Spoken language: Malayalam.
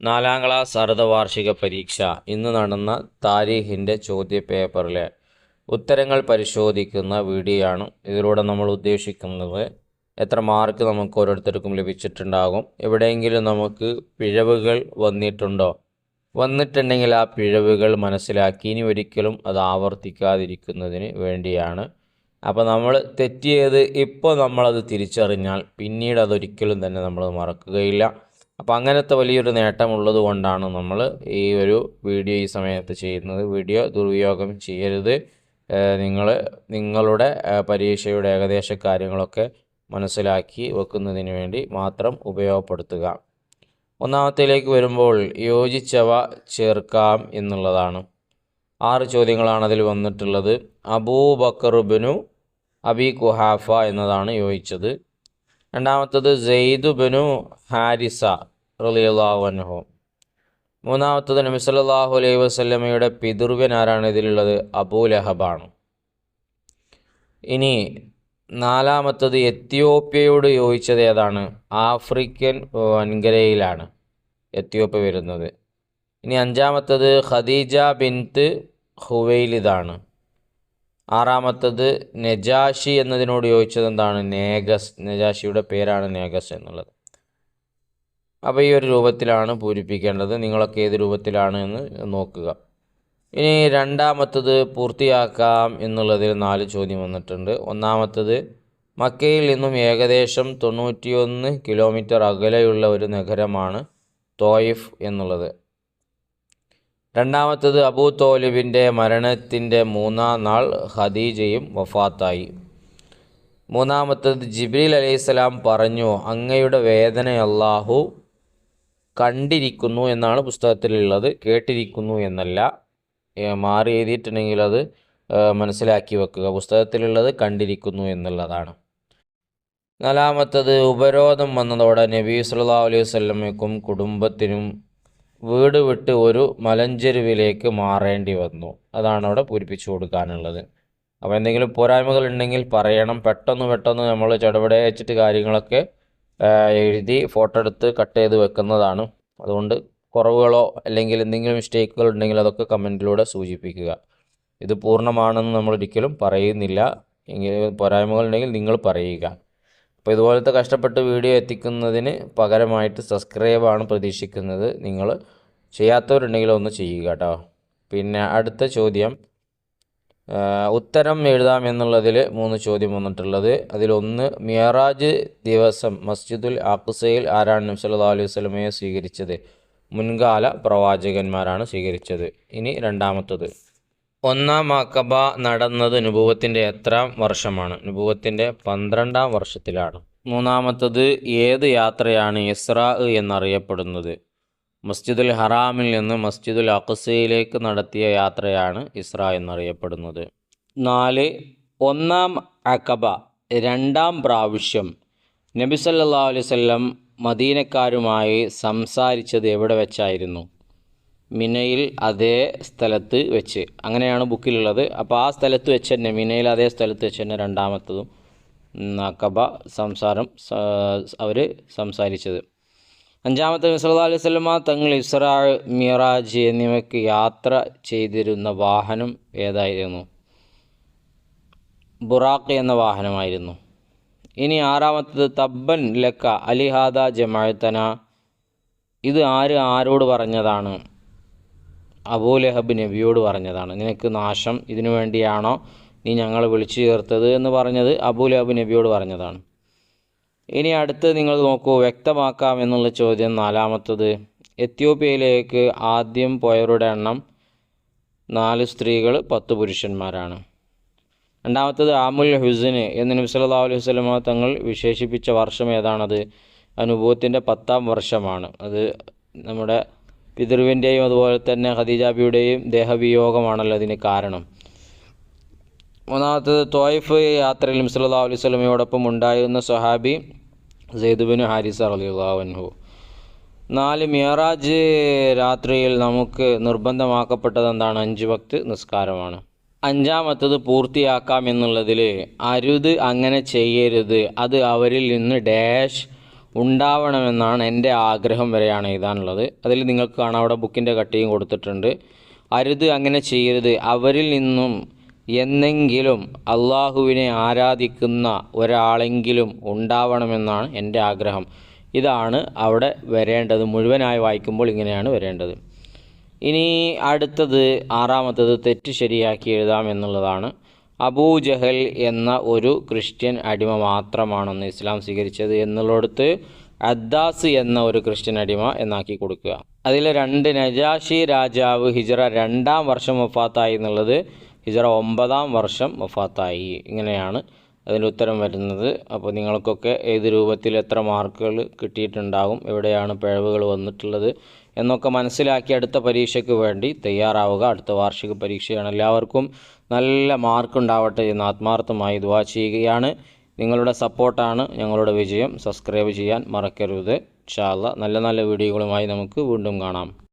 നാലാം ക്ലാസ് അർദ്ധവാർഷിക പരീക്ഷ ഇന്ന് നടന്ന താരീഖിൻ്റെ ചോദ്യപേപ്പറിലെ ഉത്തരങ്ങൾ പരിശോധിക്കുന്ന വീഡിയോ ആണ്. ഇതിലൂടെ നമ്മൾ ഉദ്ദേശിക്കുന്നത് എത്ര മാർക്ക് നമുക്ക് ഓരോരുത്തർക്കും ലഭിച്ചിട്ടുണ്ടാകും, എവിടെയെങ്കിലും നമുക്ക് പിഴവുകൾ വന്നിട്ടുണ്ടെങ്കിൽ ആ പിഴവുകൾ മനസ്സിലാക്കി ഇനി ഒരിക്കലും അത് ആവർത്തിക്കാതിരിക്കുന്നതിന് വേണ്ടിയാണ്. അപ്പോൾ നമ്മൾ തെറ്റിയത് ഇപ്പോൾ നമ്മളത് തിരിച്ചറിഞ്ഞാൽ പിന്നീട് അതൊരിക്കലും തന്നെ നമ്മൾ മറക്കുകയില്ല. അപ്പോൾ അങ്ങനത്തെ വലിയൊരു നേട്ടമുള്ളത് കൊണ്ടാണ് നമ്മൾ ഈ ഒരു വീഡിയോ ഈ സമയത്ത് ചെയ്യുന്നത്. വീഡിയോ ദുരുപയോഗം ചെയ്യരുത്. നിങ്ങളുടെ പരീക്ഷയുടെ ഏകദേശ കാര്യങ്ങളൊക്കെ മനസ്സിലാക്കി വെക്കുന്നതിന് വേണ്ടി മാത്രം ഉപയോഗപ്പെടുത്തുക. ഒന്നാമത്തേലേക്ക് വരുമ്പോൾ യോജിച്ചവ ചേർക്കാം എന്നുള്ളതാണ്. 6 ചോദ്യങ്ങളാണ് അതിൽ വന്നിട്ടുള്ളത്. അബൂബക്കർ ബിനു അബി കുഹാഫ എന്നതാണ് യോജിച്ചത്. രണ്ടാമത്തത് സെയ്ദ് ബിനു ഹാരിസ റളിയല്ലാഹു അൻഹു. മൂന്നാമത്തത് നബി സല്ലല്ലാഹു അലൈഹി വസല്ലമയുടെ പിതൃവ്യൻ ആരാണ് ഇതിലുള്ളത്? അബൂ ലഹബാണ്. ഇനി നാലാമത്തത് എത്യോപ്യയോട് യോജിച്ചത് ഏതാണ്? ആഫ്രിക്കൻ വൻകരയിലാണ് എത്യോപ്യ വരുന്നത്. ഇനി അഞ്ചാമത്തത് ഖദീജ ബിൻത്ത് ഖുവൈലിദാണ്. ആറാമത്തത് നജാഷി എന്നതിനോട് യോജിച്ചത് എന്താണ്? നേഗസ്. നജാഷിയുടെ പേരാണ് നേഗസ് എന്നുള്ളത്. അപ്പോൾ ഈ ഒരു രൂപത്തിലാണ് പൂരിപ്പിക്കേണ്ടത്. നിങ്ങളൊക്കെ ഏത് രൂപത്തിലാണ് എന്ന് നോക്കുക. ഇനി രണ്ടാമത്തത് പൂർത്തിയാക്കാം എന്നുള്ളതിൽ 4 ചോദ്യം വന്നിട്ടുണ്ട്. ഒന്നാമത്തത് മക്കയിൽ നിന്നും ഏകദേശം 91 കിലോമീറ്റർ അകലെയുള്ള ഒരു നഗരമാണ് തോയിഫ് എന്നുള്ളത്. രണ്ടാമത്തത് അബൂ തോലിബിൻ്റെ മരണത്തിൻ്റെ 3-ാം നാൾ ഖദീജയും വഫാത്തായി. മൂന്നാമത്തത് ജിബ്രീൽ അലൈഹിസ്സലാം പറഞ്ഞു, അങ്ങയുടെ വേദന അല്ലാഹു കണ്ടിരിക്കുന്നു എന്നാണ് പുസ്തകത്തിലുള്ളത്, കേട്ടിരിക്കുന്നു എന്നല്ല. മാറി എഴുതിയിട്ടുണ്ടെങ്കിൽ അത് മനസ്സിലാക്കി വെക്കുക. പുസ്തകത്തിലുള്ളത് കണ്ടിരിക്കുന്നു എന്നുള്ളതാണ്. നാലാമത്തത് ഉപരോധം വന്നതോടെ നബി സല്ലല്ലാഹു അലൈഹി വസല്ലമയ്ക്കും കുടുംബത്തിനും വീട് വിട്ട് ഒരു മലഞ്ചെരുവിലേക്ക് മാറേണ്ടി വന്നു. അതാണ് അവിടെ പൂരിപ്പിച്ചു കൊടുക്കാനുള്ളത്. അപ്പോൾ എന്തെങ്കിലും പോരായ്മകൾ ഉണ്ടെങ്കിൽ പറയണം. പെട്ടെന്ന് നമ്മൾ ചടപടെ വെച്ചിട്ട് കാര്യങ്ങളൊക്കെ എഴുതി ഫോട്ടോ എടുത്ത് കട്ട് ചെയ്ത് വെക്കുന്നതാണ്. അതുകൊണ്ട് കുറവുകളോ അല്ലെങ്കിൽ എന്തെങ്കിലും മിസ്റ്റേക്കുകൾ ഉണ്ടെങ്കിൽ അതൊക്കെ കമൻറ്റിലൂടെ സൂചിപ്പിക്കുക. ഇത് പൂർണ്ണമാണെന്ന് നമ്മൾ ഒരിക്കലും പറയുന്നില്ല. പോരായ്മകൾ ഉണ്ടെങ്കിൽ നിങ്ങൾ പറയുക. അപ്പോൾ ഇതുപോലത്തെ കഷ്ടപ്പെട്ട് വീഡിയോ എത്തിക്കുന്നതിന് പകരമായിട്ട് സബ്സ്ക്രൈബാണ് പ്രതീക്ഷിക്കുന്നത്. നിങ്ങൾ ചെയ്യാത്തവരുണ്ടെങ്കിൽ ഒന്ന് ചെയ്യുക കേട്ടോ. പിന്നെ അടുത്ത ചോദ്യം ഉത്തരം എഴുതാം എന്നുള്ളതിൽ 3 ചോദ്യം വന്നിട്ടുള്ളത്. അതിലൊന്ന് മിഅ്റാജ് ദിവസം മസ്ജിദുൽ അഖ്സയിൽ ആരാണ് നബി സല്ലല്ലാഹു അലൈഹി വസല്ലമയെ സ്വീകരിച്ചത്? മുൻകാല പ്രവാചകന്മാരാണ് സ്വീകരിച്ചത്. ഇനി രണ്ടാമത്തത് ഒന്നാം അഖബ നടന്നത് നുബുവത്തിൻ്റെ എത്രാം വർഷമാണ്? നുബുവത്തിൻ്റെ 12-ാം വർഷത്തിലാണ്. മൂന്നാമത്തത് ഏത് യാത്രയാണ് ഇസ്രാ എന്നറിയപ്പെടുന്നത്? മസ്ജിദുൽ ഹറാമിൽ നിന്ന് മസ്ജിദുൽ അഖ്സയിലേക്ക് നടത്തിയ യാത്രയാണ് ഇസ്രാ എന്നറിയപ്പെടുന്നത്. 4 ഒന്നാം അഖബ 2-ാം പ്രാവശ്യം നബി സല്ലല്ലാഹു അലൈഹി വസല്ലം മദീനക്കാരുമായി സംസാരിച്ചത് എവിടെ വെച്ചായിരുന്നു? മിനയിൽ അതേ സ്ഥലത്ത് വെച്ച്. അങ്ങനെയാണ് ബുക്കിലുള്ളത്. അപ്പോൾ ആ സ്ഥലത്ത് വെച്ച് തന്നെ, മിനയിൽ അതേ സ്ഥലത്ത് വെച്ച് തന്നെ രണ്ടാമത്തതും അഖബ അവർ സംസാരിച്ചത്. അഞ്ചാമത്തെ നബി സല്ലല്ലാഹു അലൈഹി വസല്ലമ തങ്ങൾ ഇസ്രാ മിഅ്റാജ് എന്നിവയ്ക്ക് യാത്ര ചെയ്തിരുന്ന വാഹനം ഏതായിരുന്നു? ബുറാഖ് എന്ന വാഹനമായിരുന്നു. ഇനി ആറാമത്തത് തബ്ബൻ ലക്ക അലിഹാദ ജമഅതന. ഇത് ആരോട് പറഞ്ഞതാണ്? അബൂ ലഹബ് നബിയോട് പറഞ്ഞതാണ്. നിനക്ക് നാശം, ഇതിനു വേണ്ടിയാണോ നീ ഞങ്ങളെ വിളിച്ചു ചേർത്തത് എന്ന് പറഞ്ഞത് അബൂ ലഹബ് നബിയോട് പറഞ്ഞതാണ്. ഇനി അടുത്ത് നിങ്ങൾ നോക്കൂ, വ്യക്തമാക്കാം എന്നുള്ള ചോദ്യം 4-മത്തത് എത്യോപ്യയിലേക്ക് ആദ്യം പോയവരുടെ എണ്ണം 4 സ്ത്രീകൾ 10 പുരുഷന്മാരാണ്. രണ്ടാമത്തത് ആമുൽ ഹുസ്ന് എന്ന് നബി സല്ലല്ലാഹു അലൈഹി വസല്ലമ തങ്ങൾ വിശേഷിപ്പിച്ച വർഷം ഏതാണത്? നുബുവത്തിൻ്റെ 10-ാം വർഷമാണ്. അത് നമ്മുടെ പിതൃവിൻ്റെയും അതുപോലെ തന്നെ ഖദീജാബിയുടെയും ദേഹവിയോഗമാണല്ലോ അതിന് കാരണം. മൂന്നാമത്തത് തോയിഫ് യാത്രയിൽ നബി സല്ലല്ലാഹു അലൈഹി വസല്ലമയോടൊപ്പം ഉണ്ടായിരുന്ന സ്വഹാബി സെയ്ദ് ബിനു ഹാരിസ റളിയല്ലാഹു അൻഹു. 4 മിഅ്റാജ് രാത്രിയിൽ നമുക്ക് നിർബന്ധമാക്കപ്പെട്ടത് എന്താണ്? 5 വക്ത് നിസ്കാരമാണ്. അഞ്ചാമത്തത് പൂർത്തിയാക്കാം എന്നുള്ളതിൽ അരുത്, അങ്ങനെ ചെയ്യരുത്, അത് അവരിൽ നിന്ന് ഡാഷ് ഉണ്ടാവണമെന്നാണ് എൻ്റെ ആഗ്രഹം വരെയാണ് എഴുതാനുള്ളത്. അതിൽ നിങ്ങൾക്ക് കാണാം അവിടെ ബുക്കിൻ്റെ കട്ടിയും കൊടുത്തിട്ടുണ്ട്. അരുത്, അങ്ങനെ ചെയ്യരുത്. അവരിൽ നിന്നും എന്നെങ്കിലും അള്ളാഹുവിനെ ആരാധിക്കുന്ന ഒരാളെങ്കിലും ഉണ്ടാവണമെന്നാണ് എൻ്റെ ആഗ്രഹം. ഇതാണ് അവിടെ വരേണ്ടത്. മുഴുവനായി വായിക്കുമ്പോൾ ഇങ്ങനെയാണ് വരേണ്ടത്. ഇനി അടുത്തത് ആറാമത്തത് തെറ്റ് ശരിയാക്കി എഴുതാം എന്നുള്ളതാണ്. അബൂജഹൽ എന്ന ഒരു ക്രിസ്ത്യൻ അടിമ മാത്രമാണെന്ന് ഇസ്ലാം സ്വീകരിച്ചത് എന്നുള്ളിടത്ത് അദ്ദാസ് എന്ന ഒരു ക്രിസ്ത്യൻ അടിമ എന്നാക്കി കൊടുക്കുക. അതിൽ 2 നജാഷി രാജാവ് ഹിജറ 2-ാം വർഷം വഫാത്തായി എന്നുള്ളത് ഹിജറ 9-ാം വർഷം വഫാത്തായി. ഇങ്ങനെയാണ് അതിൻ്റെ ഉത്തരം വരുന്നത്. അപ്പോൾ നിങ്ങൾക്കൊക്കെ ഏത് രൂപത്തിൽ എത്ര മാർക്കുകൾ കിട്ടിയിട്ടുണ്ടാകും, എവിടെയാണ് പിഴവുകൾ വന്നിട്ടുള്ളത് എന്നൊക്കെ മനസ്സിലാക്കി അടുത്ത പരീക്ഷയ്ക്ക് വേണ്ടി തയ്യാറാവുക. അടുത്ത വാർഷിക പരീക്ഷയാണ്. എല്ലാവർക്കും നല്ല മാർക്കുണ്ടാവട്ടെ എന്ന് ആത്മാർത്ഥമായി ദുആ ചെയ്യുകയാണ്. നിങ്ങളുടെ സപ്പോർട്ടാണ് ഞങ്ങളുടെ വിജയം. സബ്സ്ക്രൈബ് ചെയ്യാൻ മറക്കരുത്. ഇൻഷാ അല്ലാഹ് നല്ല നല്ല വീഡിയോകളുമായി നമുക്ക് വീണ്ടും കാണാം.